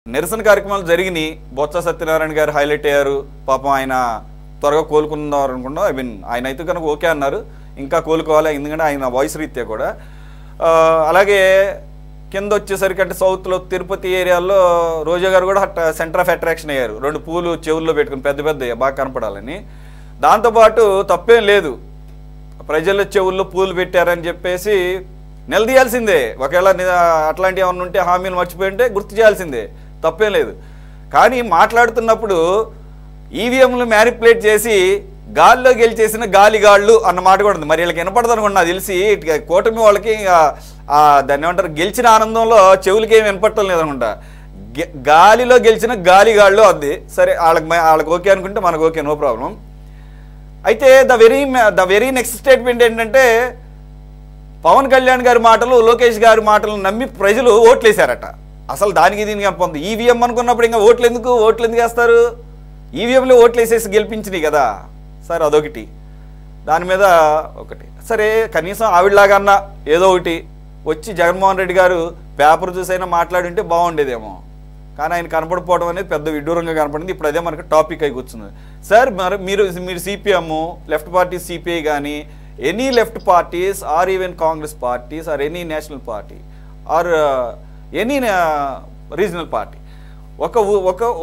నిరసన కార్యక్రమాలు జరిగినాయి. బొత్స సత్యనారాయణ గారు హైలైట్ అయ్యారు. పాపం ఆయన త్వరగా కోలుకున్నారు అనుకున్నాం. ఆయన అయితే కనుక ఓకే అన్నారు, ఇంకా కోలుకోవాలి, ఎందుకంటే ఆయన వాయిస్ రీత్యా కూడా. అలాగే కింద వచ్చేసరికి అంటే సౌత్లో తిరుపతి ఏరియాలో రోజా గారు కూడా సెంటర్ ఆఫ్ అట్రాక్షన్ అయ్యారు. 2 పూలు చెవుల్లో పెట్టుకుని పెద్ద పెద్ద బాగా కనపడాలని. దాంతోపాటు తప్పేం లేదు, ప్రజల చెవుల్లో పూలు పెట్టారని చెప్పేసి నిలదీయాల్సిందే. ఒకవేళ అట్లాంటివి ఏమన్నా ఉంటే హామీలు మర్చిపోయింటే గుర్తు చేయాల్సిందే, తప్పేం లేదు. కానీ మాట్లాడుతున్నప్పుడు ఈవీఎంలు మ్యానిపులేట్ చేసి గాల్లో గెలిచేసిన గాలిగాళ్ళు అన్న మాట కూడా ఉంది. మరి వీళ్ళకి వినపడదు అనుకోండి, నాకు తెలిసి కూటమి వాళ్ళకి దాన్ని ఏమంటారు, గెలిచిన ఆనందంలో చెవులకి ఏమి వినపడటం లేదనుకుంటా. గాలిలో గెలిచిన గాలిగాళ్ళు అది. సరే, వాళ్ళకి ఓకే అనుకుంటే మనకు ఓకే, నో ప్రాబ్లం. అయితే ద వెరీ నెక్స్ట్ స్టేట్మెంట్ ఏంటంటే, పవన్ కళ్యాణ్ గారి మాటలు, లోకేష్ గారి మాటలు నమ్మి ప్రజలు ఓట్లేశారట. అసలు దానికి దీనికి పొంది ఈవీఎం అనుకున్నప్పుడు ఇంకా ఓట్లు ఎందుకు వేస్తారు? ఈవీఎంలో ఓట్లు వేసేసి గెలిపించినాయి కదా. సరే, అదొకటి. దాని మీద ఒకటి సరే, కనీసం ఆవిడలాగన్నా ఏదో ఒకటి వచ్చి జగన్మోహన్ రెడ్డి గారు పేపర్ చూసైనా మాట్లాడుంటే బాగుండేదేమో. కానీ ఆయన కనపడిపోవడం అనేది పెద్ద విడ్డూరంగా కనపడింది. ఇప్పుడు అదే మనకి టాపిక్ అయి కూర్చుంది. సార్, మీరు సిపిఎం, లెఫ్ట్ పార్టీ సిపిఐ కానీ any left parties or even Congress parties or any national party or any regional party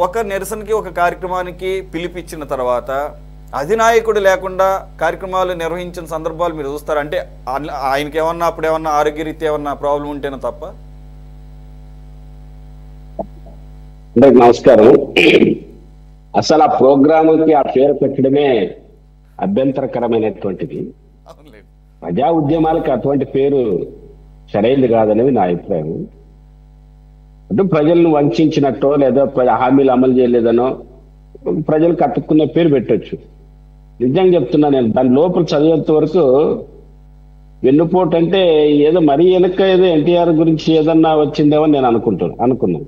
ఒక నిరసనకి, ఒక కార్యక్రమానికి పిలిపించిన తర్వాత అధినాయకుడు లేకుండా కార్యక్రమాలు నిర్వహించిన సందర్భాలు మీరు చూస్తారు. అంటే ఆయనకి ఏమన్నా అప్పుడేమన్నా ఆరోగ్యరీత్యా ఏమన్నా ప్రాబ్లం ఉంటేనే తప్ప. నమస్కారం. అసలు ఆ ప్రోగ్రాముకి ఆ పేరు పెట్టడమే అభ్యంతరకరమైనటువంటిది. ప్రజా ఉద్యమాలకి అటువంటి పేరు సరైనది కాదనేది నా అభిప్రాయం. అంటే ప్రజలను వంచినట్టో లేదా హామీలు అమలు చేయలేదనో ప్రజలకు అతుక్కునే పేరు పెట్టొచ్చు. నిజంగా చెప్తున్నా, నేను దాని లోపల చదివేంత వరకు వెన్నుపోటు అంటే ఏదో మరీ వెనక ఏదో ఎన్టీఆర్ గురించి ఏదన్నా వచ్చిందేమో నేను అనుకున్నాను.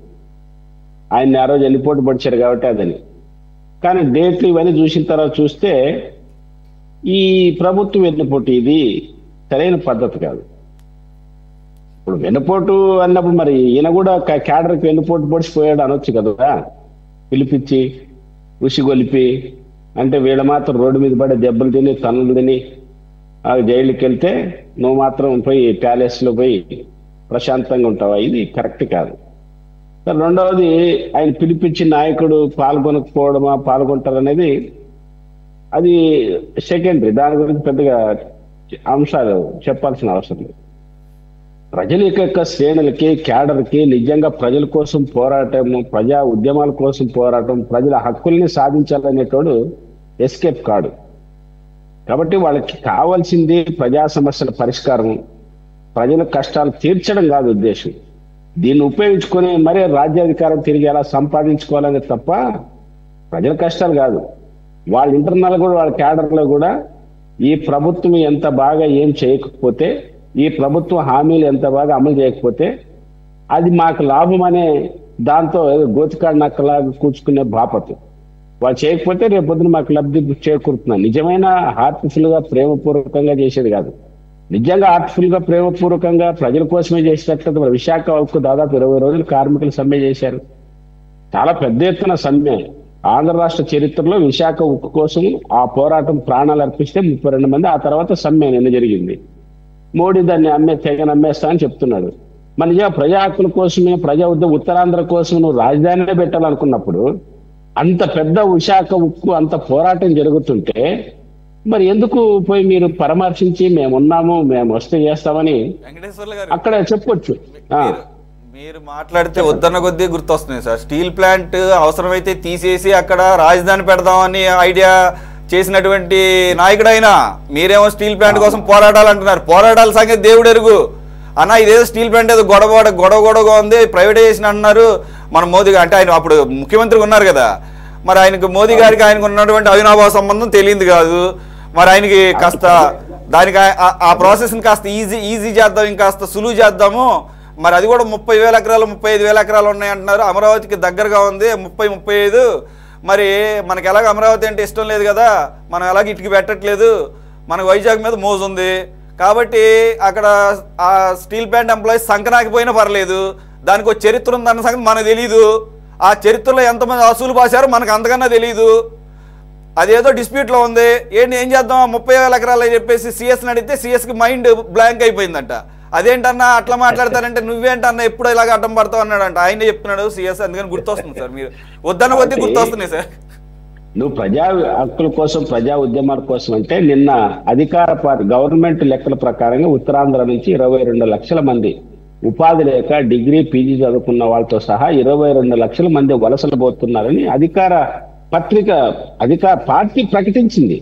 ఆయన్ని ఆ రోజు వెన్నుపోటు పడిచారు కాబట్టి అదని. కానీ డేట్లు ఇవన్నీ చూసిన తర్వాత చూస్తే ఈ ప్రభుత్వం వెన్నుపోటు ఇది సరైన పద్ధతి కాదు. ఇప్పుడు వెన్నుపోటు అన్నప్పుడు మరి ఈయన కూడా క్యాడర్కి వెన్నుపోటు పొడిచిపోయాడు అనొచ్చు కదా, పిలిపించి ఉసిగొలిపి. అంటే వీళ్ళ మాత్రం రోడ్డు మీద పడే దెబ్బలు తిని తన్నులు తిని జైలుకి వెళ్తే నువ్వు మాత్రం పోయి ప్యాలెస్లో పోయి ప్రశాంతంగా ఉంటావా? ఇది కరెక్ట్ కాదు. రెండవది, ఆయన పిలిపించి నాయకుడు పాల్గొనకపోవడమా పాల్గొంటారనేది అది సెకండరీ. దాని గురించి పెద్దగా అంశాలు చెప్పాల్సిన అవసరం లేదు. ప్రజల యొక్క శ్రేణులకి, క్యాడర్కి నిజంగా ప్రజల కోసం పోరాటము, ప్రజా ఉద్యమాల కోసం పోరాటం, ప్రజల హక్కుల్ని సాధించాలనేటోడు ఎస్కేప్ కాడు. కాబట్టి వాళ్ళకి కావాల్సింది ప్రజా సమస్యల పరిష్కారం, ప్రజల కష్టాలు తీర్చడం కాదు ఉద్దేశం. దీన్ని ఉపయోగించుకొని మరీ రాజ్యాధికారం తిరిగి ఎలా సంపాదించుకోవాలనే తప్ప ప్రజల కష్టాలు కాదు. వాళ్ళ ఇంటర్నల్ కూడా, వాళ్ళ క్యాడర్లో కూడా ఈ ప్రభుత్వం ఎంత బాగా ఏం చేయకపోతే, ఈ ప్రభుత్వం హామీలు ఎంత బాగా అమలు చేయకపోతే అది మాకు లాభం అనే దాంతో గోతికాడు నక్కలాగా కూర్చుకునే బాపతు. వాళ్ళు చేయకపోతే రేపొద్దున మాకు లబ్ధి చేకూరుతున్నాను. నిజమైన హార్ట్ఫుల్గా ప్రేమపూర్వకంగా చేసేది కాదు. నిజంగా హార్ట్ఫుల్గా ప్రేమపూర్వకంగా ప్రజల కోసమే చేసేటట్టు విశాఖ ఉక్కు దాదాపు 20 రోజులు కార్మికులు సమ్మె చేశారు. చాలా పెద్ద ఎత్తున సమ్మె. ఆంధ్ర రాష్ట్ర చరిత్రలో విశాఖ ఉక్కు కోసం ఆ పోరాటం ప్రాణాలు అర్పిస్తే 32 మంది. ఆ తర్వాత సమ్మె నిన్న జరిగింది. మోడీ దాన్ని తెగ నమ్మేస్తా అని చెప్తున్నాడు. మన నిజంగా ప్రజా హక్కుల కోసమే, ప్రజా ఉత్తరాంధ్ర కోసం నువ్వు రాజధానినే పెట్టాలనుకున్నప్పుడు, అంత పెద్ద విశాఖ ఉక్కు అంత పోరాటం జరుగుతుంటే మరి ఎందుకు పోయి మీరు పరామర్శించి మేమున్నాము, మేము వస్తే చేస్తామని అక్కడ చెప్పొచ్చు. మీరు మాట్లాడితే వద్దన్న కొద్దీ గుర్తొస్తుంది సార్. స్టీల్ ప్లాంట్ అవసరమైతే తీసేసి అక్కడ రాజధాని పెడదామని ఐడియా చేసినటువంటి నాయకుడు అయినా, మీరేమో స్టీల్ ప్లాంట్ కోసం పోరాడాలంటున్నారు. పోరాటాల సంగతి దేవుడు ఎరుగు అన్న. ఇదేదో స్టీల్ ప్లాంట్ ఏదో గొడవగా ఉంది, ప్రైవేటైజేషన్ అంటున్నారు. మన మోదీ అంటే ఆయన అప్పుడు ముఖ్యమంత్రిగా ఉన్నారు కదా, మరి ఆయనకు మోదీ గారికి ఆయనకు ఉన్నటువంటి అవినాభావ సంబంధం తెలియదు కాదు. మరి ఆయనకి కాస్త దానికి ఆ ప్రాసెస్ని కాస్త ఈజీ చేద్దాం, ఇంకాస్త సులువు చేద్దాము. మరి అది కూడా 30,000 ఎకరాలు 35,000 ఎకరాలు ఉన్నాయంటున్నారు. అమరావతికి దగ్గరగా ఉంది 30-35. మరి మనకి ఎలాగ అమరావతి అంటే ఇష్టం లేదు కదా, మనం ఎలాగ ఇటుకి పెట్టట్లేదు, మనకు వైజాగ్ మీద మోజు ఉంది. కాబట్టి అక్కడ ఆ స్టీల్ ప్లాంట్ ఎంప్లాయీస్ సంకనాకపోయినా పర్లేదు, దానికి ఒక చరిత్ర ఉందన్న సంగతి మనకు తెలీదు. ఆ చరిత్రలో ఎంతమంది అసూలు బాసారో మనకు అంతకన్నా తెలియదు. అదేదో డిస్ప్యూట్లో ఉంది. ఏం చేద్దాం 30,000 ఎకరాలు అని చెప్పేసి సిఎస్ని అడిగితే సిఎస్కి మైండ్ బ్లాంక్ అయిపోయిందంట. అదేంటన్నా అట్లా మాట్లాడతారంటే నువ్వేంటన్నా ఎప్పుడు ఇలాగ అడ్డం పడతావు అన్నాడంట. ఆయనే చెప్తున్నాడు సిఎస్. అందుకని గుర్తొస్తుంది సార్, మీరు వద్దన్న కొద్దీ గుర్తొస్తున్నాయి సార్. నువ్వు ప్రజా హక్కుల కోసం, ప్రజా ఉద్యమాల కోసం అంటే నిన్న అధికార పార్టీ గవర్నమెంట్ లెక్కల ప్రకారంగా ఉత్తరాంధ్ర నుంచి 22 లక్షల మంది ఉపాధి లేక డిగ్రీ పీజీ చదువుకున్న వాళ్ళతో సహా 22 లక్షల మంది వలసలు పోతున్నారని అధికార పార్టీ ప్రకటించింది.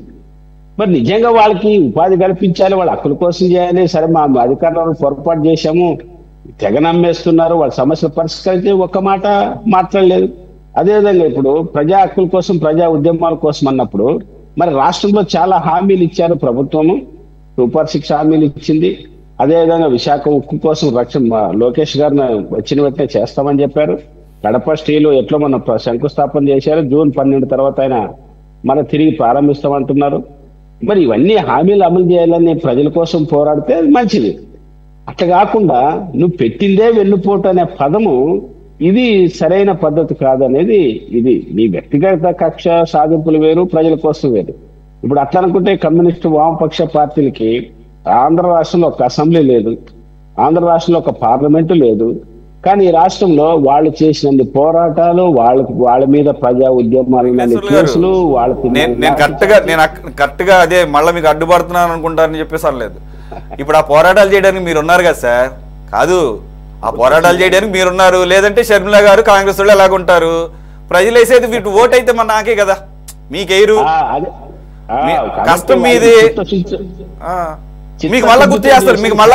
మరి నిజంగా వాళ్ళకి ఉపాధి కల్పించాలి, వాళ్ళ హక్కుల కోసం చేయాలి. సరే మా అధికారులను పొరపాటు చేశాము, తెగ నమ్మేస్తున్నారు, వాళ్ళ సమస్యలు పరిష్కరించి ఒక్క మాట మాట్లాడలేదు. అదేవిధంగా ఇప్పుడు ప్రజా హక్కుల కోసం, ప్రజా ఉద్యమాల కోసం అన్నప్పుడు మరి రాష్ట్రంలో చాలా హామీలు ఇచ్చారు ప్రభుత్వము. సూపర్ 6 హామీలు ఇచ్చింది. అదేవిధంగా విశాఖ ఉక్కు కోసం లోకేష్ గారిని వచ్చిన వెంటనే చేస్తామని చెప్పారు. కడప స్టీలు ఎట్లా మనం శంకుస్థాపన చేశారు. జూన్ 12 తర్వాత ఆయన మన తిరిగి ప్రారంభిస్తామంటున్నారు. మరి ఇవన్నీ హామీలు అమలు చేయాలని ప్రజల కోసం పోరాడితే మంచిది. అట్లా కాకుండా నువ్వు పెట్టిందే వెన్నుపోటు అనే పదము ఇది సరైన పద్ధతి కాదనేది. ఇది నీ వ్యక్తిగత కక్ష సాధింపులు వేరు, ప్రజల కోసం వేరు. ఇప్పుడు అట్లా అనుకుంటే కమ్యూనిస్టు వామపక్ష పార్టీలకి ఆంధ్ర రాష్ట్రంలో ఒక అసెంబ్లీ లేదు, ఆంధ్ర రాష్ట్రంలో ఒక పార్లమెంటు లేదు. కానీ ఈ రాష్ట్రంలో వాళ్ళు చేసిన పోరాటాలు, వాళ్ళ మీద ప్రజా ఉద్యమాలు కేసులు, నేను కరెక్ట్ గా అదే మళ్ళీ మీకు అడ్డుపడుతున్నాను అనుకుంటారని చెప్పేసి లేదు. ఇప్పుడు ఆ పోరాటాలు చేయడానికి మీరు ఉన్నారు కదా సార్. కాదు, ఆ పోరాటాలు చేయడానికి మీరున్నారు. లేదంటే షర్మిల గారు కాంగ్రెస్ వాళ్ళు ఎలాగుంటారు. ప్రజలు వేసేది వీటి ఓటు అయితే మన నాకే కదా, మీకెయ్యరు. కష్టం మీది. మీకు మళ్ళా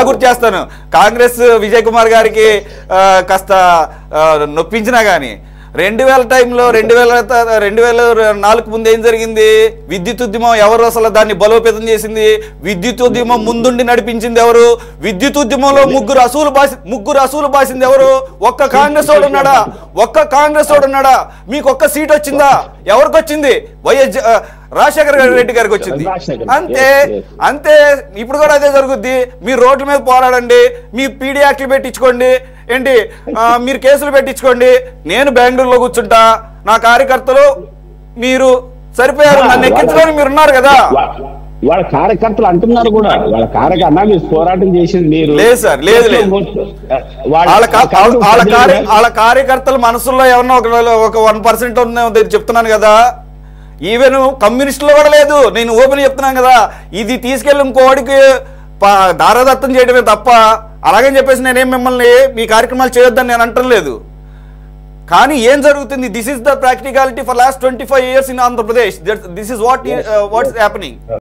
గుర్తు చేస్తాను కాంగ్రెస్ విజయ్ కుమార్ గారికి కాస్త నొప్పించినా కానీ 2000 టైంలో 2004 ముందు ఏం జరిగింది? విద్యుత్ ఉద్యమం ఎవరు అసలు దాన్ని బలోపేతం చేసింది? విద్యుత్ ఉద్యమం ముందుండి నడిపించింది ఎవరు? విద్యుత్ ఉద్యమంలో ముగ్గురు అసూలు బాసింది ఎవరు? ఒక్క కాంగ్రెస్ వాడు ఉన్నాడా? మీకు ఒక్క సీట్ వచ్చిందా? ఎవరికి వచ్చింది? రాజశేఖర రెడ్డి గారికి వచ్చింది. అంతే. ఇప్పుడు కూడా అదే జరుగుద్ది. మీరు రోడ్ల మీద పోరాడండి, మీ పీడీ యాక్ట్లు పెట్టించుకోండి, ఏంటి మీరు కేసులు పెట్టించుకోండి. నేను బెంగళూరులో కూర్చుంటా, నా కార్యకర్తలు మీరు సరిపోయారు. నన్ను ఎక్కించడానికి మీరు ఉన్నారు కదా. వాళ్ళ కార్యకర్తలు అంటున్నారు కూడా, వాళ్ళ కార్యకర్త పోరాటం చేసింది మీరు. లేదు సార్, లేదు. వాళ్ళ కార్యకర్తల మనసులో ఏమన్నా ఒక 1% ఉందో చెప్తున్నాను కదా. ఈవెన్ కమ్యూనిస్టులో కూడా లేదు. నేను ఓపెన్ చెప్తున్నాను కదా. ఇది తీసుకెళ్ళి ఇంకోడికి దారాదత్తం చేయడమే తప్ప అలాగని చెప్పేసి నేనేం మిమ్మల్ని మీ కార్యక్రమాలు చేయొద్దని నేను అంటం లేదు. కానీ ఏం జరుగుతుంది? This is the practicality for last 25 years in Andhra Pradesh. This is what's happening.